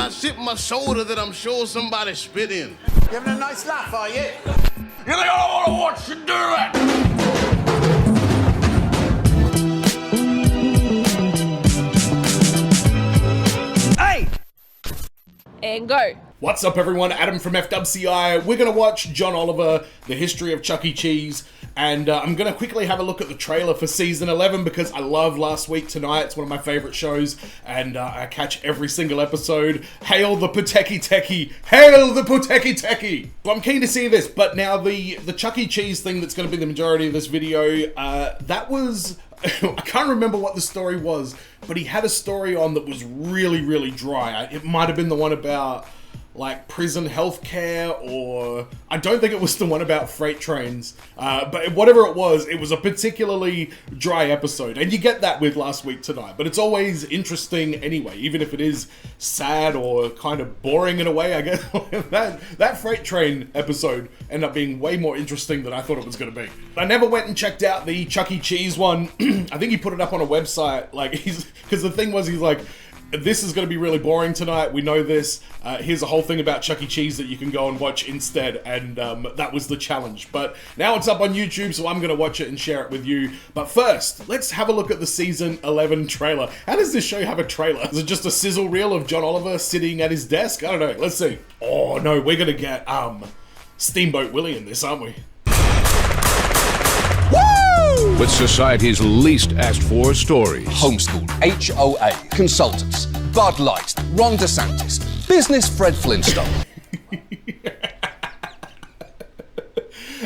about shit on my shoulder that I'm sure somebody spit in. You having a nice laugh, are you? You think I don't want to watch you do it? Hey! And go. What's up, everyone? Adam from FWCI. We're going to watch John Oliver, The History of Chuck E. Cheese, and I'm going to quickly have a look at the trailer for Season 11 because I love Last Week Tonight. It's one of my favorite shows, and I catch every single episode. Hail the Pateki Teki! Hail the Pateki Teki! Well, I'm keen to see this, but now the Chuck E. Cheese thing that's going to be the majority of this video, that was... I can't remember what the story was, but he had a story on that was really, really dry. It might have been the one about... like prison healthcare, or I don't think it was the one about freight trains, but whatever it was a particularly dry episode, and you get that with Last Week Tonight, but it's always interesting anyway, even if it is sad or kind of boring in a way, I guess. that freight train episode ended up being way more interesting than I thought it was going to be. I never went and checked out the Chuck E. Cheese one. I think he put it up on a website, like because the thing was, he's like, this is going to be really boring tonight, we know this, here's a whole thing about Chuck E. Cheese that you can go and watch instead, and that was the challenge. But now it's up on YouTube, so I'm going to watch it and share it with you. But first, let's have a look at the Season 11 trailer. How does this show have a trailer? Is it just a sizzle reel of John Oliver sitting at his desk? I don't know, let's see. Oh no, we're going to get Steamboat Willie in this, aren't we? But society's least asked for stories. Homeschool, HOA, consultants, Bud Light, Ron DeSantis, business Fred Flintstone.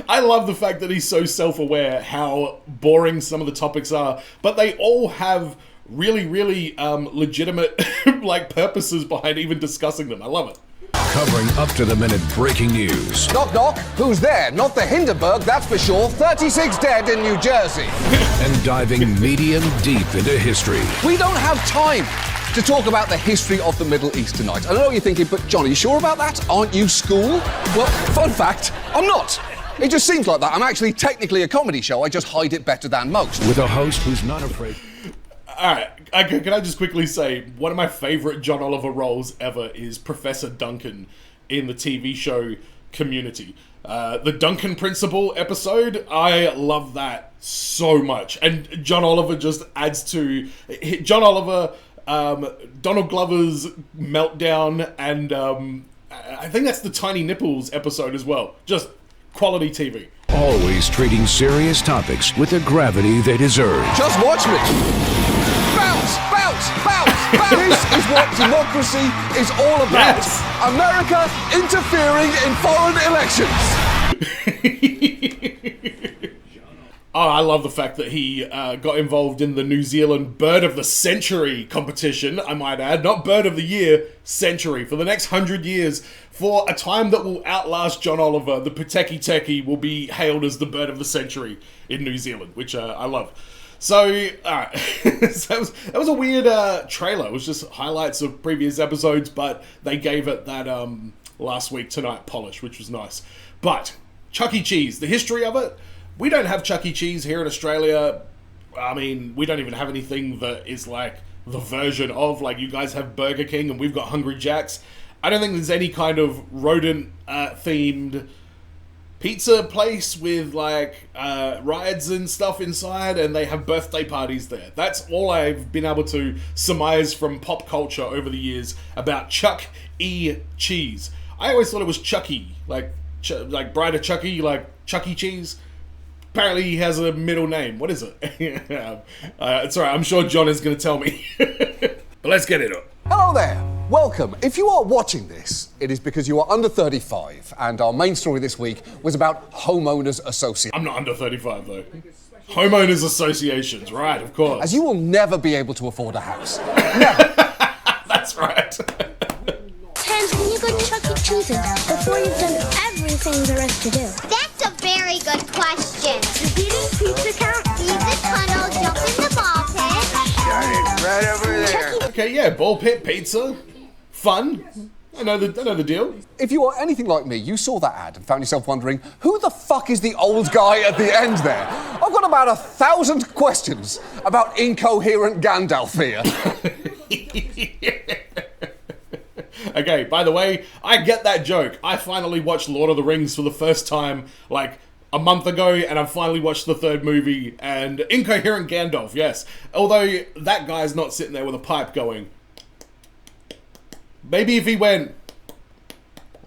I love the fact that he's so self-aware how boring some of the topics are, but they all have really, really legitimate like purposes behind even discussing them. I love it. Covering up-to-the-minute breaking news. Knock, knock. Who's there? Not the Hindenburg, that's for sure. 36 dead in New Jersey. And diving medium deep into history. We don't have time to talk about the history of the Middle East tonight. I don't know what you're thinking, but John, are you sure about that? Aren't you school? Well, fun fact, I'm not. It just seems like that. I'm actually technically a comedy show. I just hide it better than most. With a host who's not afraid... Alright, can I just quickly say, one of my favourite John Oliver roles ever is Professor Duncan in the TV show Community. The Duncan Principle episode, I love that so much. And John Oliver just adds to... John Oliver, Donald Glover's meltdown, and I think that's the Tiny Nipples episode as well. Just quality TV. Always treating serious topics with the gravity they deserve. Just watch me. Bounce, bounce, bounce, bounce. This is what democracy is all about. Yes. America interfering in foreign elections. Oh, I love the fact that he got involved in the New Zealand Bird of the Century competition, I might add. Not Bird of the Year, Century. For the next 100 years, for a time that will outlast John Oliver, the Pateki Teki will be hailed as the Bird of the Century in New Zealand, which I love. So, alright, so that was a weird trailer. It was just highlights of previous episodes, but they gave it that Last Week Tonight polish, which was nice. But, Chuck E. Cheese, the history of it, we don't have Chuck E. Cheese here in Australia. I mean, we don't even have anything that is like the version of, like you guys have Burger King and we've got Hungry Jack's. I don't think there's any kind of rodent-themed pizza place with like rides and stuff inside, and they have birthday parties there. That's all I've been able to surmise from pop culture over the years about Chuck E. Cheese. I always thought it was Chucky, like Bride of Chucky, like Chuck E. Cheese. Apparently he has a middle name. What is it? It's alright, I'm sure John is going to tell me. But let's get into it. Hello there. Welcome. If you are watching this, it is because you are under 35, and our main story this week was about homeowners associations. I'm not under 35 though. Homeowners associations, right, of course. As you will never be able to afford a house. Never. That's right. Ted, when you go to Chuck E. Cheese before you've done everything there is to do? That's a very good question. Does eating pizza count? Leave the tunnel, jump in the ball pit. Got it right over there. Okay, yeah, ball pit pizza. Fun. I know the deal. If you are anything like me, you saw that ad and found yourself wondering, who the fuck is the old guy at the end there? I've got about 1,000 questions about incoherent Gandalf here. Okay, by the way, I get that joke. I finally watched Lord of the Rings for the first time, like, a month ago, and I've finally watched the third movie, and incoherent Gandalf, yes. Although, that guy's not sitting there with a pipe going. Maybe if he went...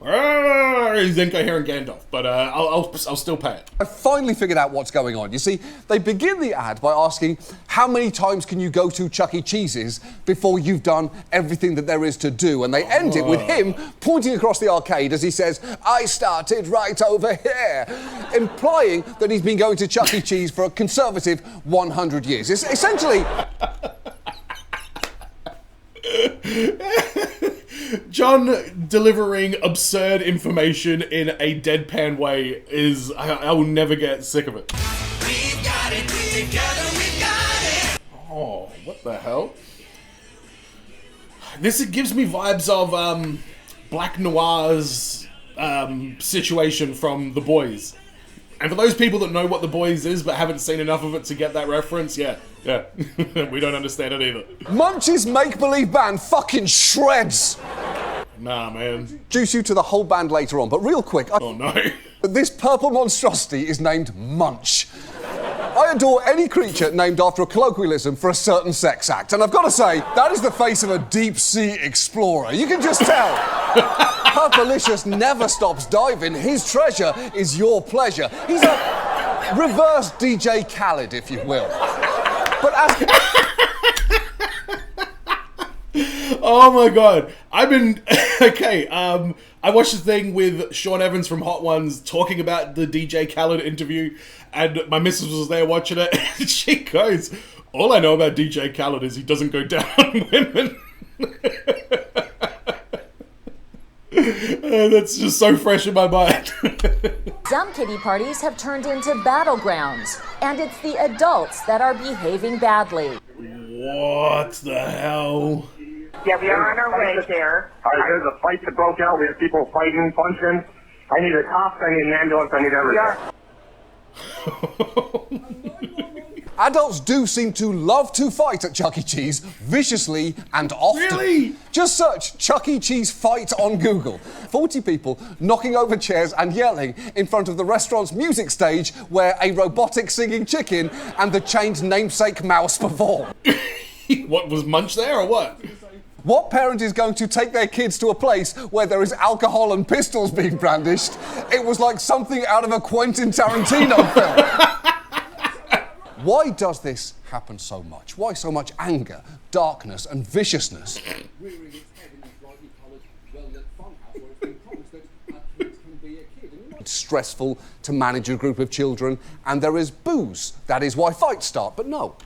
he's incoherent Gandalf, but I'll still pay it. I finally figured out what's going on. You see, they begin the ad by asking, how many times can you go to Chuck E. Cheese's before you've done everything that there is to do? And they end it with him pointing across the arcade as he says, I started right over here, implying that he's been going to Chuck E. Cheese for a conservative 100 years. It's essentially... John delivering absurd information in a deadpan way is... I will never get sick of it. We've got it, together we got it. Oh, what the hell? This gives me vibes of Black Noir's situation from The Boys. And for those people that know what The Boys is but haven't seen enough of it to get that reference, yeah. We don't understand it either. Munch's make-believe band fucking shreds. Nah, man. Introduce you to the whole band later on, but real quick... Oh, no. This purple monstrosity is named Munch. I adore any creature named after a colloquialism for a certain sex act, and I've got to say, that is the face of a deep-sea explorer. You can just tell. Purplicious never stops diving. His treasure is your pleasure. He's a reverse DJ Khaled, if you will. But as... Oh my god. I've been... Okay, I watched the thing with Sean Evans from Hot Ones talking about the DJ Khaled interview, and my missus was there watching it, and she goes, all I know about DJ Khaled is he doesn't go down on women. That's just so fresh in my mind. Some kiddie parties have turned into battlegrounds, and it's the adults that are behaving badly. What the hell? Yeah, we are on our way there. There's a fight that broke out. We have people fighting, punching. I need a cop, I need an ambulance, I need everything. Adults do seem to love to fight at Chuck E. Cheese, viciously and often. Really? Just search Chuck E. Cheese fight on Google. 40 people knocking over chairs and yelling in front of the restaurant's music stage where a robotic singing chicken and the chained namesake mouse perform. What, was Munch there or what? What parent is going to take their kids to a place where there is alcohol and pistols being brandished? It was like something out of a Quentin Tarantino film. Why does this happen so much? Why so much anger, darkness, and viciousness? It's stressful to manage a group of children, and there is booze. That is why fights start. But no.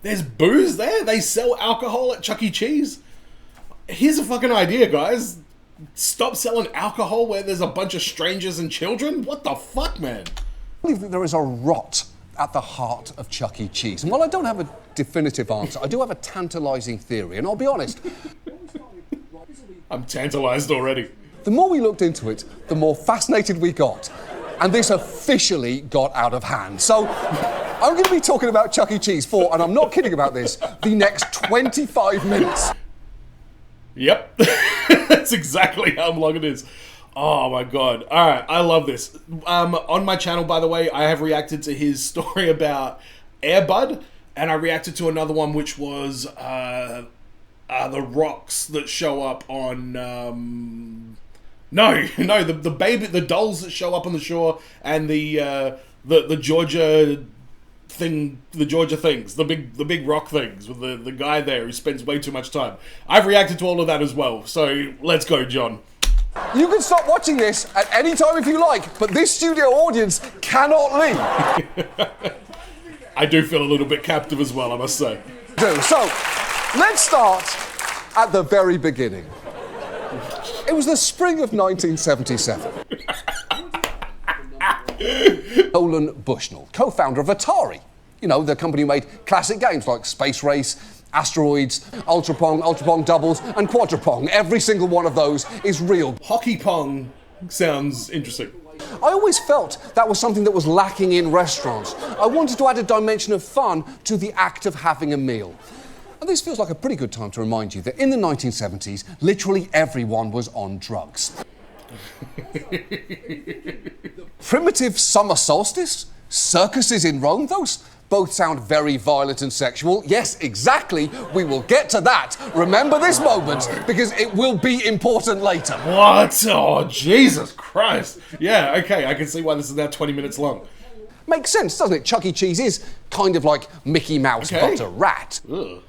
There's booze there? They sell alcohol at Chuck E. Cheese? Here's a fucking idea, guys. Stop selling alcohol where there's a bunch of strangers and children? What the fuck, man? I believe that there is a rot at the heart of Chuck E. Cheese. And while I don't have a definitive answer, I do have a tantalising theory, and I'll be honest. I'm tantalised already. The more we looked into it, the more fascinated we got. And this officially got out of hand. So I'm going to be talking about Chuck E. Cheese for, and I'm not kidding about this, the next 25 minutes. Yep. That's exactly how long it is. Oh my god. Alright, I love this. On my channel, by the way, I have reacted to his story about Air Bud, and I reacted to another one which was the rocks that show up on the baby, the dolls that show up on the shore, and the Georgia thing, the Georgia things, the big rock things with the guy there who spends way too much time. I've reacted to all of that as well. So let's go, John. You can stop watching this at any time if you like, but this studio audience cannot leave. I do feel a little bit captive as well, I must say. So, let's start at the very beginning. It was the spring of 1977. Nolan Bushnell, co-founder of Atari. You know, the company who made classic games like Space Race, Asteroids, Ultra Pong Doubles, and Quadra-Pong. Every single one of those is real. Hockey Pong sounds interesting. I always felt that was something that was lacking in restaurants. I wanted to add a dimension of fun to the act of having a meal. And this feels like a pretty good time to remind you that in the 1970s, literally everyone was on drugs. Primitive summer solstice? Circuses in Rome? Those both sound very violent and sexual. Yes, exactly. We will get to that. Remember this moment, because it will be important later. What? Oh, Jesus Christ. Yeah, okay, I can see why this is now 20 minutes long. Makes sense, doesn't it? Chuck E. Cheese is kind of like Mickey Mouse, but a rat. Ugh.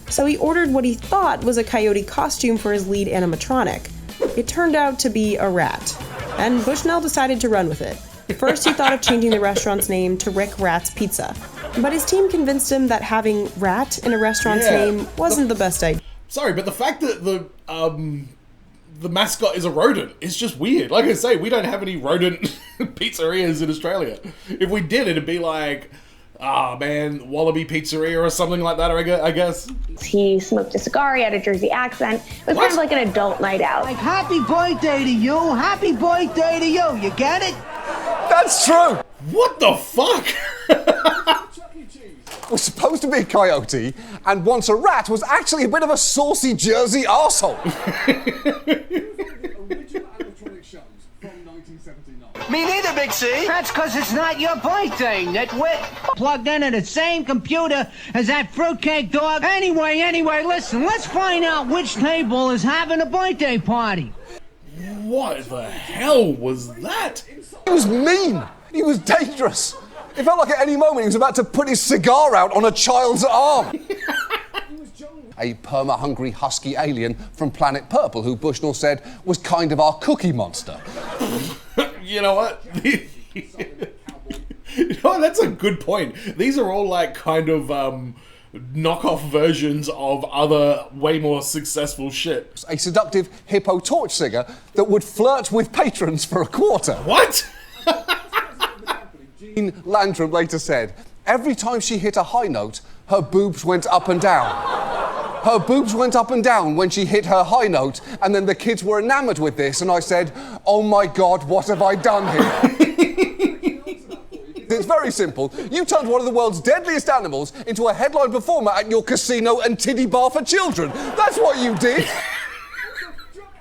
So he ordered what he thought was a coyote costume for his lead animatronic. It turned out to be a rat, and Bushnell decided to run with it. First, he thought of changing the restaurant's name to Rick Rat's Pizza, but his team convinced him that having rat in a restaurant's name wasn't the best idea. Sorry, but the fact that the mascot is a rodent is just weird. Like I say, we don't have any rodent pizzerias in Australia. If we did, it'd be like, Wallaby Pizzeria or something like that, I guess. He smoked a cigar, he had a Jersey accent. It was kind of like an adult night out. Like, happy birthday to you, happy birthday to you, you get it? That's true! What the fuck? Was supposed to be a coyote, and once a rat was actually a bit of a saucy Jersey arsehole. Me neither, Big C. That's because it's not your birthday, nitwit. Plugged into the same computer as that fruitcake dog. Anyway, listen, let's find out which table is having a birthday party. What the hell was that? He was mean. He was dangerous. It felt like at any moment he was about to put his cigar out on a child's arm. A perma-hungry husky alien from Planet Purple who Bushnell said was kind of our cookie monster. You know what? That's a good point. These are all like kind of knockoff versions of other way more successful shit. A seductive hippo torch singer that would flirt with patrons for a quarter. What? Jean Landrum later said, every time she hit a high note, her boobs went up and down. Her boobs went up and down when she hit her high note, and then the kids were enamoured with this, and I said, oh my God, what have I done here? It's very simple. You turned one of the world's deadliest animals into a headline performer at your casino and tiddy bar for children. That's what you did.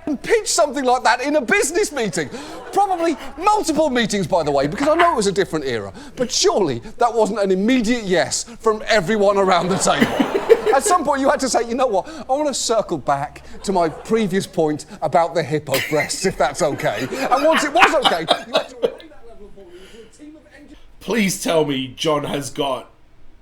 And pitch something like that in a business meeting. Probably multiple meetings, by the way, because I know it was a different era. But surely that wasn't an immediate yes from everyone around the table. At some point you had to say, you know what, I want to circle back to my previous point about the hippo breasts, if that's okay. And once it was okay, you had to relay that level of volume to a team of engineers. Please tell me John has got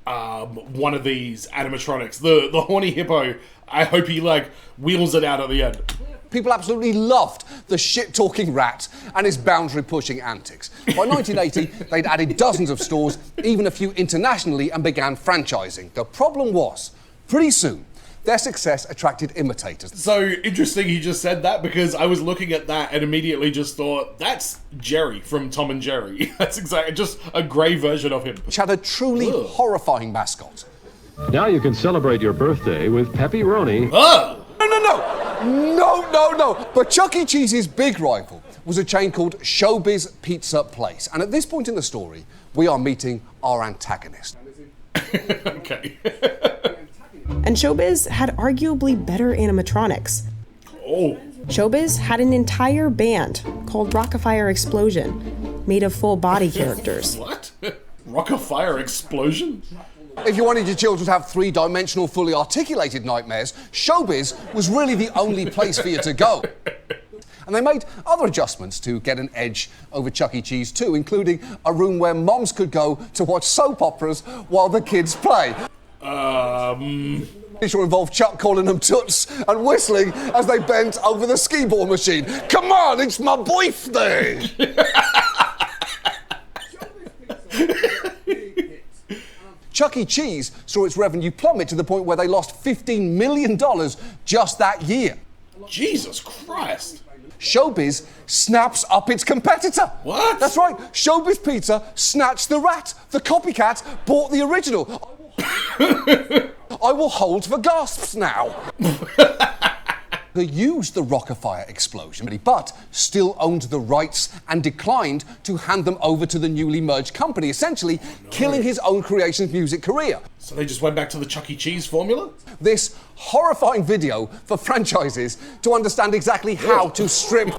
one of these animatronics. The horny hippo, I hope he like wheels it out at the end. People absolutely loved the shit-talking rat and his boundary-pushing antics. By 1980, they'd added dozens of stores, even a few internationally, and began franchising. The problem was, pretty soon, their success attracted imitators. So interesting you just said that, because I was looking at that and immediately just thought, that's Jerry from Tom and Jerry. That's exactly just a grey version of him. Which had a truly horrifying mascot. Now you can celebrate your birthday with pepperoni. Oh! No. But Chuck E. Cheese's big rival was a chain called Showbiz Pizza Place. And at this point in the story, we are meeting our antagonist. Okay. And Showbiz had arguably better animatronics. Oh. Showbiz had an entire band called Rockafire Explosion, made of full-body characters. What? Rockafire Explosion? If you wanted your children to have three-dimensional, fully articulated nightmares, Showbiz was really the only place for you to go. And they made other adjustments to get an edge over Chuck E. Cheese too, including a room where moms could go to watch soap operas while the kids play. It sure involved Chuck calling them toots and whistling as they bent over the skee-ball machine. Come on, it's my birthday! Chuck E. Cheese saw its revenue plummet to the point where they lost $15 million just that year. Jesus Christ. Showbiz snaps up its competitor. What? That's right. Showbiz Pizza snatched the rat. The copycat bought the original. I will hold for gasps now. Who used the Rockafire explosion, but still owned the rights and declined to hand them over to the newly merged company, essentially killing his own creation's music career. So they just went back to the Chuck E. Cheese formula? This horrifying video for franchises to understand exactly how to strip.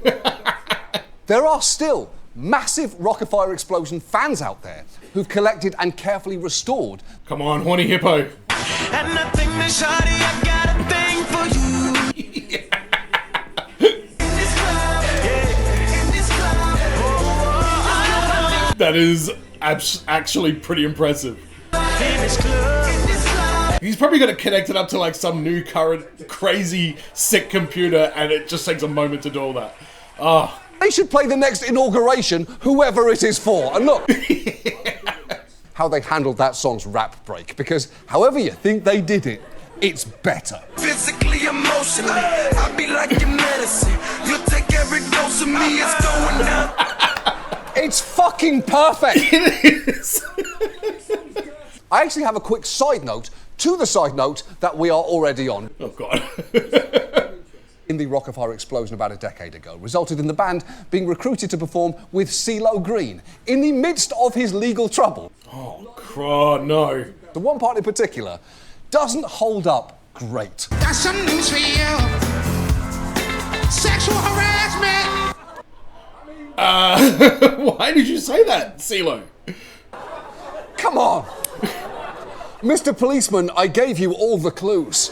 There are still massive Rockafire explosion fans out there who've collected and carefully restored. Come on, horny hippo. And nothing that shawty, I got a thing for you. That is actually pretty impressive. He's probably going to connect it up to like some new current crazy sick computer, and it just takes a moment to do all that. Ah. They should play the next inauguration, whoever it is for. And look, how they handled that song's rap break, because however you think they did it, it's better. Physically, emotionally, I'll be like your medicine. You'll take every dose of me, it's going down. It's fucking perfect. It is. I actually have a quick side note to the side note that we are already on. Oh, God. In the Rockafire explosion about a decade ago, resulted in the band being recruited to perform with CeeLo Green in the midst of his legal trouble. Oh, no. The one part in particular doesn't hold up great. Got some news for you. Sexual harassment. Why did you say that, CeeLo? Come on! Mr. Policeman, I gave you all the clues.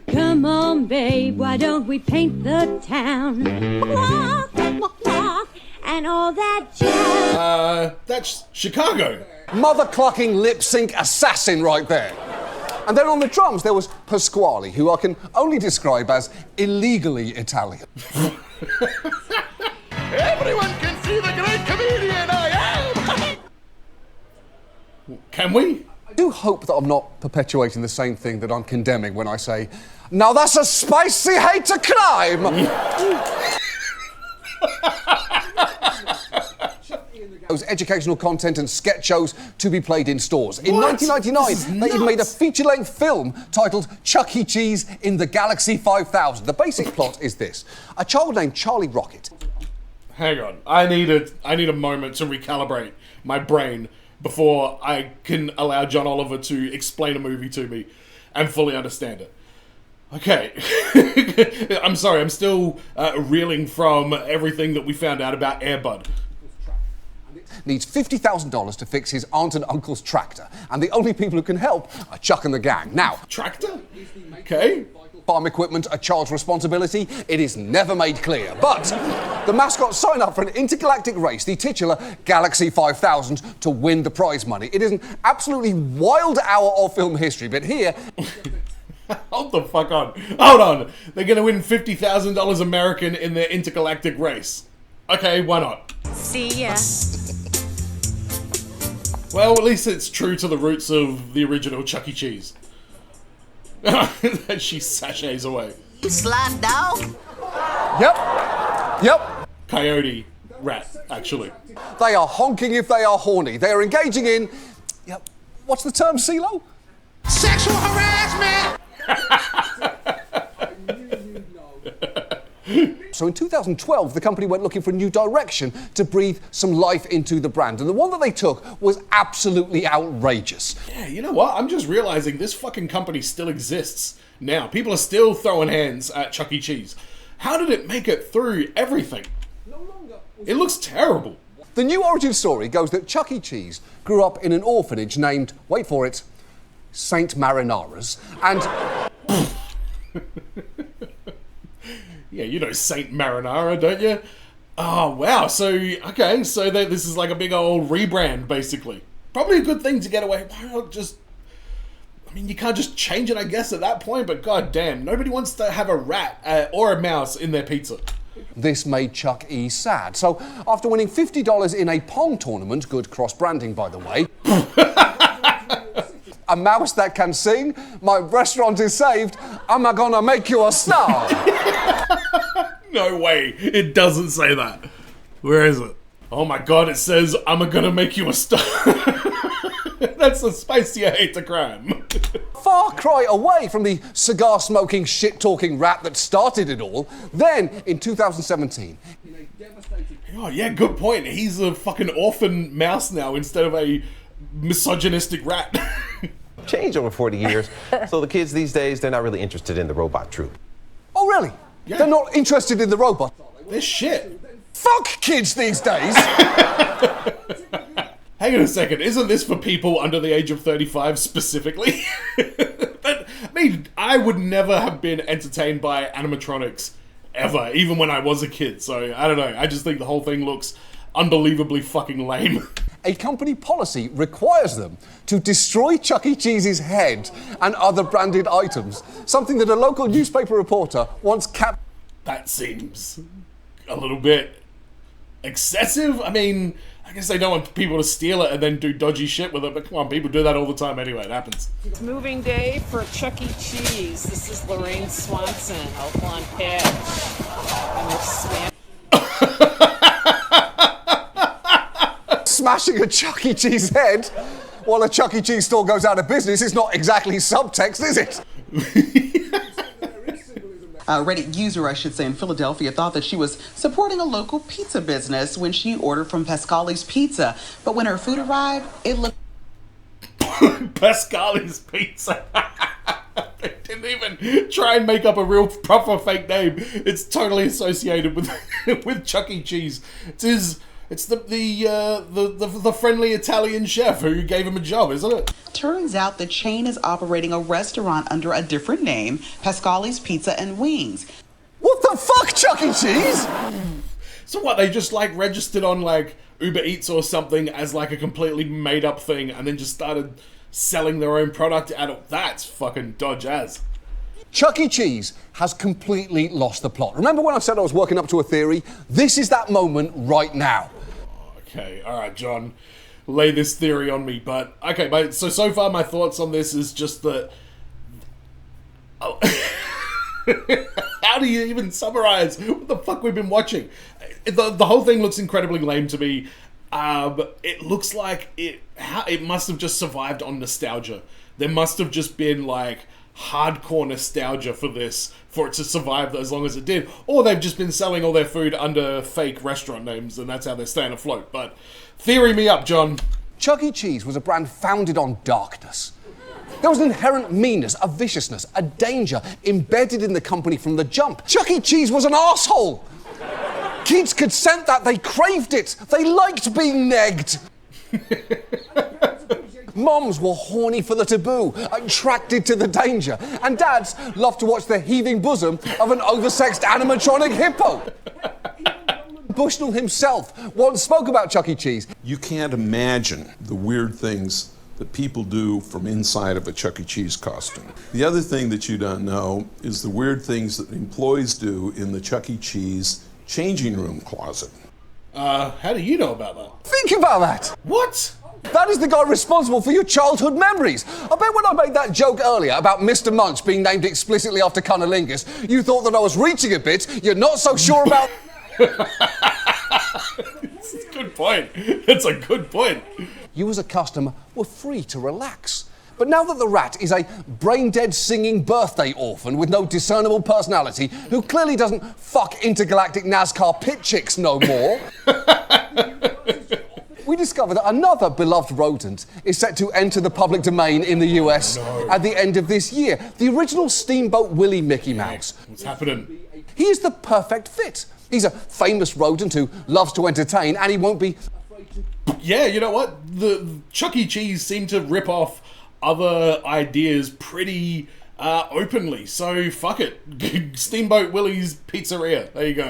Come on, babe, why don't we paint the town? Walk, walk, walk, and all that jazz. That's Chicago. Mother-clucking lip-sync assassin right there. And then on the drums, there was Pasquale, who I can only describe as illegally Italian. Everyone can see the great comedian I am. Can we? I do hope that I'm not perpetuating the same thing that I'm condemning when I say, now that's a spicy hate to crime! Those educational content and sketch shows to be played in stores. In 1999, they even made a feature-length film titled Chuck E. Cheese in the Galaxy 5000. The basic plot is this. A child named Charlie Rocket. Hang on. I need a moment to recalibrate my brain before I can allow John Oliver to explain a movie to me and fully understand it. Okay. I'm sorry, I'm still reeling from everything that we found out about Air Bud. Needs $50,000 to fix his aunt and uncle's tractor, and the only people who can help are Chuck and the gang. Now, tractor? Okay. Farm equipment a child's responsibility? It is never made clear. But the mascots sign up for an intergalactic race, the titular Galaxy 5000, to win the prize money. It is an absolutely wild hour of film history, but here... Hold the fuck on. Hold on. They're going to win $50,000 American in their intergalactic race. Okay, why not? See ya. Well, at least it's true to the roots of the original Chuck E. Cheese. And she sachets away. Slide dog. Yep. Coyote rat, actually. They are honking if they are horny. They are engaging in... Yep. What's the term, CeeLo? Sexual harassment. So in 2012, the company went looking for a new direction to breathe some life into the brand. And the one that they took was absolutely outrageous. Yeah, you know what? I'm just realizing this fucking company still exists now. People are still throwing hands at Chuck E. Cheese. How did it make it through everything? It looks terrible. The new origin story goes that Chuck E. Cheese grew up in an orphanage named, wait for it, Saint Marinara's, and... Yeah, you know Saint Marinara, don't you? Oh, wow. So, okay, so this is like a big old rebrand, basically. Probably a good thing to get away. Why not just... I mean, you can't just change it, I guess, at that point, but goddamn, nobody wants to have a rat or a mouse in their pizza. This made Chuck E. sad. So, after winning $50 in a Pong tournament, good cross-branding, by the way, a mouse that can sing, my restaurant is saved, I'm gonna make you a star. No way, it doesn't say that. Where is it? Oh my god, it says, I'm gonna make you a star. That's the spicy I hate to crime. Far cry away from the cigar-smoking, shit-talking rat that started it all. Then, in 2017... Oh, yeah, good point. He's a fucking orphan mouse now instead of a misogynistic rat. Changed over 40 years. So the kids these days, they're not really interested in the robot troop. Oh, really? Yeah. They're not interested in the robot? They're shit. Fuck kids these days! Hang on a second, isn't this for people under the age of 35 specifically? I mean, I would never have been entertained by animatronics ever, even when I was a kid, so I don't know, I just think the whole thing looks unbelievably fucking lame. A company policy requires them to destroy Chuck E. Cheese's head and other branded items, something that a local newspaper reporter once capped. That seems a little bit excessive. I mean, I guess they don't want people to steal it and then do dodgy shit with it, but come on, people do that all the time anyway, it happens. It's moving day for Chuck E. Cheese. This is Lorraine Swanson, Oakland Pitch. And we're smashing a Chuck E. Cheese head while a Chuck E. Cheese store goes out of business is not exactly subtext, is it? A Reddit user, I should say, in Philadelphia thought that she was supporting a local pizza business when she ordered from Pascali's Pizza. But when her food arrived, it looked... Pascali's Pizza. They didn't even try and make up a real proper fake name. It's totally associated with with Chuck E. Cheese. It's the friendly Italian chef who gave him a job, isn't it? Turns out the chain is operating a restaurant under a different name, Pascali's Pizza and Wings. What the fuck, Chuck E. Cheese? So what, they just like registered on like Uber Eats or something as like a completely made up thing and then just started selling their own product out of that's fucking dodge as. Chuck E. Cheese has completely lost the plot. Remember when I said I was working up to a theory? This is that moment right now. Okay, alright, John. Lay this theory on me, but... Okay, but so far my thoughts on this is just that... Oh. How do you even summarize what the fuck we've been watching? The whole thing looks incredibly lame to me. It looks like it must have just survived on nostalgia. There must have just been, like, hardcore nostalgia for this, for it to survive as long as it did. Or they've just been selling all their food under fake restaurant names, and that's how they're staying afloat. But theory me up, John. Chuck E. Cheese was a brand founded on darkness. There was an inherent meanness, a viciousness, a danger embedded in the company from the jump. Chuck E. Cheese was an arsehole. Kids could scent that, they craved it, they liked being negged. Moms were horny for the taboo, attracted to the danger, and dads loved to watch the heaving bosom of an oversexed animatronic hippo. Bushnell himself once spoke about Chuck E. Cheese. You can't imagine the weird things that people do from inside of a Chuck E. Cheese costume. The other thing that you don't know is the weird things that employees do in the Chuck E. Cheese changing room closet. How do you know about that? Think about that! What? That is the guy responsible for your childhood memories. I bet when I made that joke earlier about Mr. Munch being named explicitly after cunnilingus, you thought that I was reaching a bit. You're not so sure about... That's a good point. That's a good point. You as a customer were free to relax. But now that the rat is a brain-dead singing birthday orphan with no discernible personality who clearly doesn't fuck intergalactic NASCAR pit chicks no more... we discover that another beloved rodent is set to enter the public domain in the US at the end of this year. The original Steamboat Willie Mickey Mouse. What's happening? He is the perfect fit. He's a famous rodent who loves to entertain, and he won't be... Yeah, you know what? The Chuck E. Cheese seemed to rip off other ideas pretty openly, so fuck it. Steamboat Willie's Pizzeria. There you go.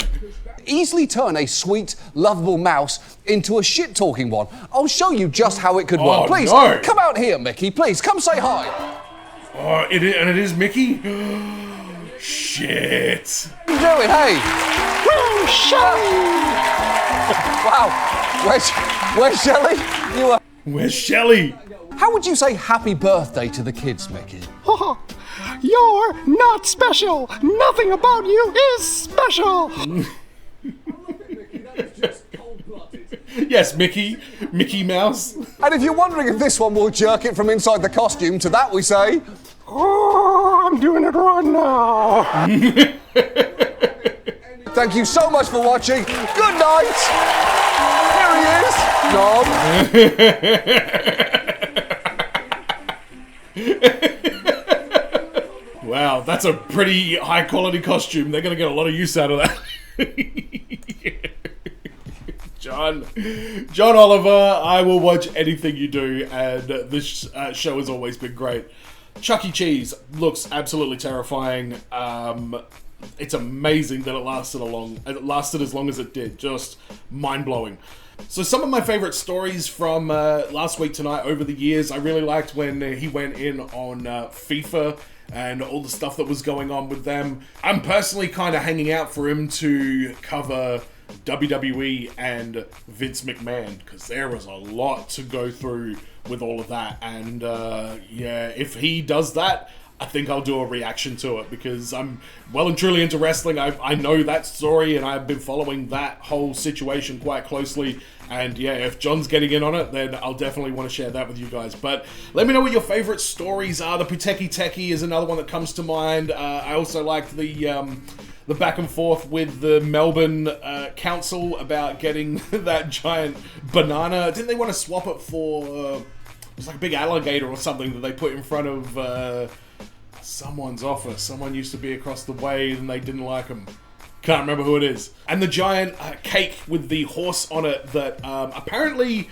Easily turn a sweet, lovable mouse into a shit-talking one. I'll show you just how it could work. Please, no. Come out here, Mickey. Please, come say hi. Oh, it is Mickey? Shit. What are you doing, hey? Woo, Shelly! Wow. Where's Shelly? Where's Shelly? How would you say happy birthday to the kids, Mickey? You're not special. Nothing about you is special. Yes, Mickey Mouse. And if you're wondering if this one will jerk it from inside the costume, to that we say, Oh, I'm doing it right now. thank you so much for watching. Good night. Here he is. Nom. Wow, that's a pretty high quality costume. They're going to get a lot of use out of that. John Oliver, I will watch anything you do, and this show has always been great. Chuck E. Cheese looks absolutely terrifying. It's amazing that it lasted as long as it did. Just mind-blowing. So some of my favorite stories from last week tonight over the years, I really liked when he went in on FIFA and all the stuff that was going on with them. I'm personally kind of hanging out for him to cover WWE and Vince McMahon, because there was a lot to go through with all of that. And yeah, if he does that, I think I'll do a reaction to it, because I'm well and truly into wrestling. I know that story, and I've been following that whole situation quite closely. And yeah, if John's getting in on it, then I'll definitely want to share that with you guys. But let me know what your favorite stories are. The Puteki Teki is another one that comes to mind. I also liked the back and forth with the Melbourne council about getting that giant banana. Didn't they want to swap it for it was like a big alligator or something that they put in front of someone's office? Someone used to be across the way and they didn't like them. Can't remember who it is. And the giant cake with the horse on it that apparently,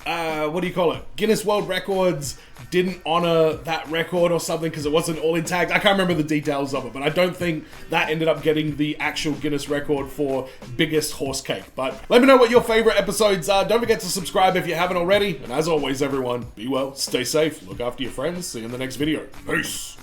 what do you call it? Guinness World Records didn't honor that record or something because it wasn't all intact. I can't remember the details of it, but I don't think that ended up getting the actual Guinness record for biggest horse cake. But let me know what your favorite episodes are. Don't forget to subscribe if you haven't already. And as always, everyone, be well, stay safe, look after your friends. See you in the next video. Peace.